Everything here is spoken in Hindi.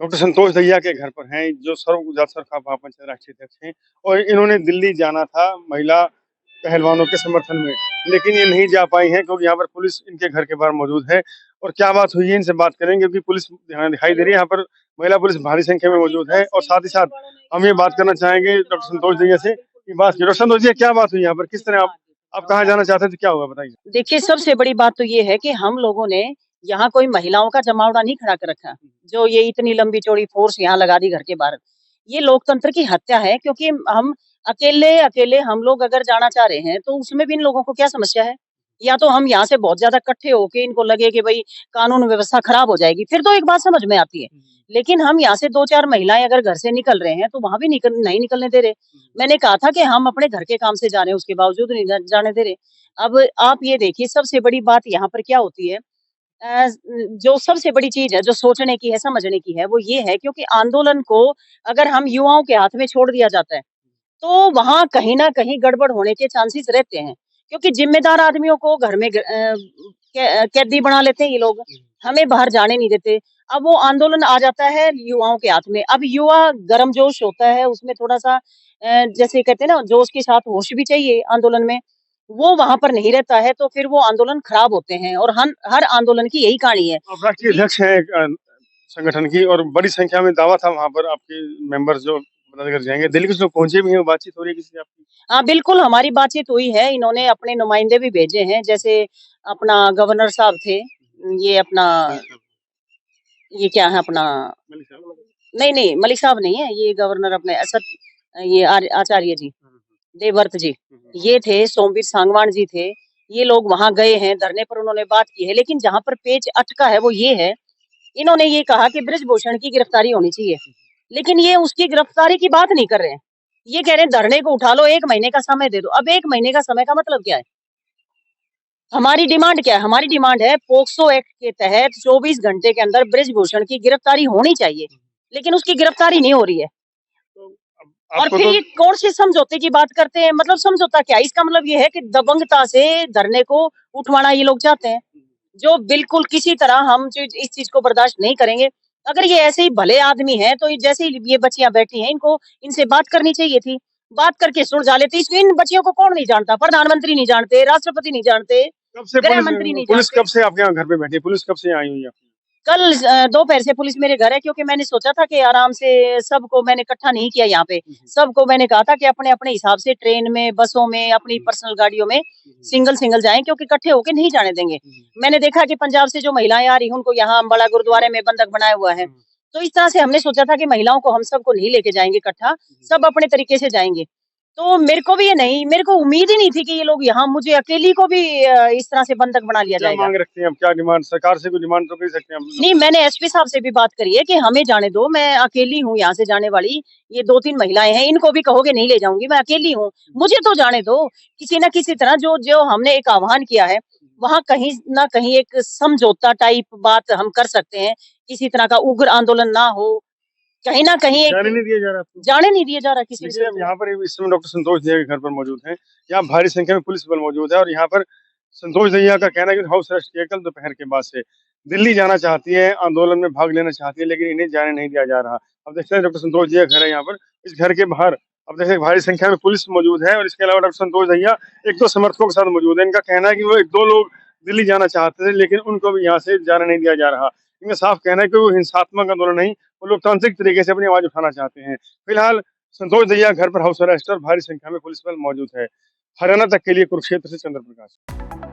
डॉक्टर संतोष दहिया के घर पर हैं, जो सर्व गुजरात सरकार महामंच के राष्ट्रीय अध्यक्ष हैं और इन्होंने दिल्ली जाना था महिला पहलवानों के समर्थन में, लेकिन ये नहीं जा पाई हैं क्योंकि यहाँ पर पुलिस इनके घर के बाहर मौजूद है। और क्या बात हुई है इनसे बात करेंगे क्योंकि पुलिस यहाँ दिखाई दे रही है, यहाँ पर महिला पुलिस भारी संख्या में मौजूद है। और साथ ही साथ हम ये बात करना चाहेंगे डॉक्टर संतोष दहिया से कि बात डॉक्टर संतोष जी क्या बात हुई यहाँ पर, किस तरह आप कहाँ जाना चाहते थे, क्या हुआ बताइए। देखिए, सबसे बड़ी बात तो ये है कि हम लोगों ने यहाँ कोई महिलाओं का जमावड़ा नहीं खड़ा कर रखा, जो ये इतनी लंबी चौड़ी फोर्स यहाँ लगा दी घर के बाहर। ये लोकतंत्र की हत्या है, क्योंकि हम अकेले हम लोग अगर जाना चाह रहे हैं, तो उसमें भी इन लोगों को क्या समस्या है? या तो हम यहाँ से बहुत ज्यादा इकट्ठे होके इनको लगे कि भाई कानून व्यवस्था खराब हो जाएगी, फिर तो एक बात समझ में आती है। लेकिन हम यहाँ से 2-4 महिलाएं अगर घर से निकल रहे हैं, तो वहां भी नहीं निकलने दे रहे। मैंने कहा था कि हम अपने घर के काम से जा रहे हैं, उसके बावजूद नहीं जाने दे रहे। अब आप ये देखिए, सबसे बड़ी बात यहाँ पर क्या होती है, अ, जो सबसे बड़ी चीज़ है, जो सोचने की है, समझने की है, वो ये है, क्योंकि आंदोलन को अगर हम युवाओं के हाथ में छोड़ दिया जाता है, तो वहाँ कहीं न कहीं गड़बड़ होने के चांसेस रहते हैं। क्योंकि ज़िम्मेदार आदमियों को घर में कैदी बना लेते हैं ये लोग, हमें बाहर जाने नहीं देते। अब वो आंदोलन आ जाता है युवाओं के हाथ में। अब युवा गर्मजोश होता है, उसमें थोड़ा-सा जैसे कहते हैं ना, जोश के साथ होश भी चाहिए आंदोलन में। वो वहाँ पर नहीं रहता है, तो फिर वो आंदोलन खराब होते हैं, और हर आंदोलन की यही कहानी है आप राष्ट्रीय कि अध्यक्ष हैं संगठन की और बड़ी संख्या में दावा था वहाँ पर आपके मेंबर्स जो पदाधिकारी जाएंगे, दिल्ली के कुछ लोग पहुंचे भी हैं, बातचीत हो रही है किसी से आपकी? हाँ, बिल्कुल हमारी बातचीत हुई है। इन्होंने अपने नुमाइंदे भी भेजे हैं, जैसे अपना गवर्नर साहब थे, ये अपना ये क्या है अपना, मलिक साहब? नहीं, मलिक साहब नहीं है, ये गवर्नर अपने ये आचार्य जी, देवव्रत जी, ये थे, सोमवीर सांगवान जी थे। ये लोग वहाँ गए हैं, धरने पर उन्होंने बात की है, लेकिन जहाँ पर पेच अटका है वो ये है, इन्होंने ये कहा कि बृजभूषण की गिरफ्तारी होनी चाहिए, लेकिन ये उसकी गिरफ्तारी की बात नहीं कर रहे हैं। ये कह रहे हैं धरने को उठा लो, 1 महीने का समय दे दो। अब 1 महीने का समय का मतलब क्या है? हमारी डिमांड क्या है? हमारी डिमांड है, पोक्सो एक्ट के तहत 24 घंटे के अंदर बृजभूषण की गिरफ्तारी होनी चाहिए, लेकिन उसकी गिरफ्तारी नहीं हो रही है। तो अब और आपको फिर तो ये कौन से समझौते की बात करते हैं? मतलब समझौता क्या? इसका मतलब ये है कि दबंगता से धरने को उठवाना ये लोग चाहते हैं, जो बिल्कुल किसी तरह हम इस चीज को बर्दाश्त नहीं करेंगे। अगर ये ऐसे ही भले आदमी हैं, तो जैसे ही ये बच्चियां बैठी हैं, इनको इनसे बात करनी चाहिए थी। बात करके सुलझा लेते। इन बच्चियों को कौन नहीं जानता? प्रधानमंत्री नहीं जानते, राष्ट्रपति नहीं जानते, कब से गृह पुलिस मंत्री नहीं पुलिस जानते। कब से आपके यहाँ घर पे बैठी है? पुलिस कब से आई हुई है आपके कल दोपहर से पुलिस मेरे घर है, क्योंकि मैंने सोचा था कि आराम से सबको मैंने इकट्ठा नहीं किया यहाँ पे। यहाँ? सबको मैंने कहा था कि अपने-अपने हिसाब से ट्रेन में, बसों में, अपनी पर्सनल गाड़ियों में सिंगल-सिंगल जाएँ, क्योंकि इकट्ठे होके नहीं जाने देंगे। मैंने देखा कि पंजाब से जो महिलाएँ आ रही हैं, उनको यहाँ अम्बाला गुरुद्वारे में बंधक बनाया हुआ है। तो इस तरह से हमने सोचा था कि महिलाओं को हम सबको नहीं लेके जाएँगे इकट्ठा, सब अपने तरीके से जाएँगे। तो मेरे को उम्मीद ही नहीं थी कि ये लोग यहाँ मुझे अकेली को भी इस तरह से बंधक बना लिया क्या जाएगा। मांग रखते हैं आप? क्या डिमांड सरकार से कोई डिमांड तो कर ही सकते हैं आप? नहीं, मैंने एसपी साहब से भी बात करी है कि हमें जाने दो, मैं अकेली हूँ यहाँ से जाने वाली। ये 2-3 महिलाएँ हैं, इनको भी कहोगे नहीं ले जाऊँगी, मैं अकेली हूँ, मुझे तो जाने दो। किसी न किसी तरह जो जो हमने एक आह्वान किया है, वहाँ कहीं न कहीं एक समझौता टाइप बात हम कर सकते हैं। किसी तरह का उग्र आंदोलन ना हो, कहीं न कहीं जाने एक नहीं दिया जा रहा आपको? जाने नहीं दिया जा रहा किसी भी देखिए, तरह अब से। यहाँ पर इस समय डॉक्टर संतोष दहिया के घर पर मौजूद हैं। यहाँ भारी संख्या में पुलिस बल मौजूद है और यहाँ पर संतोष दहिया का कहना है कि हाउस अरेस्ट किया कल दोपहर के बाद से। दिल्ली जाना चाहती है, आंदोलन में भाग लेना चाहती है, लेकिन इन्हें जाने नहीं दिया जा रहा। अब देखते हैं डॉक्टर संतोष दहिया घर है यहाँ पर, इस घर के बाहर अब देखिए भारी संख्या में पुलिस मौजूद है और इसके अलावा डॉक्टर संतोष दहिया एक दो समर्थकों के साथ मौजूद है। इनका कहना है कि वो 1-2 लोग दिल्ली जाना चाहते थे, लेकिन उनको भी यहाँ से जाने नहीं दिया जा रहा। इनका साफ कहना है कि वो हिंसात्मक आंदोलन नहीं, वो लोकतांत्रिक तरीके से अपनी आवाज उठाना चाहते हैं। फिलहाल संतोष दहिया घर पर हाउस अरेस्ट और भारी संख्या में पुलिस बल मौजूद है। हरियाणा तक के लिए कुरुक्षेत्र से चंद्र प्रकाश।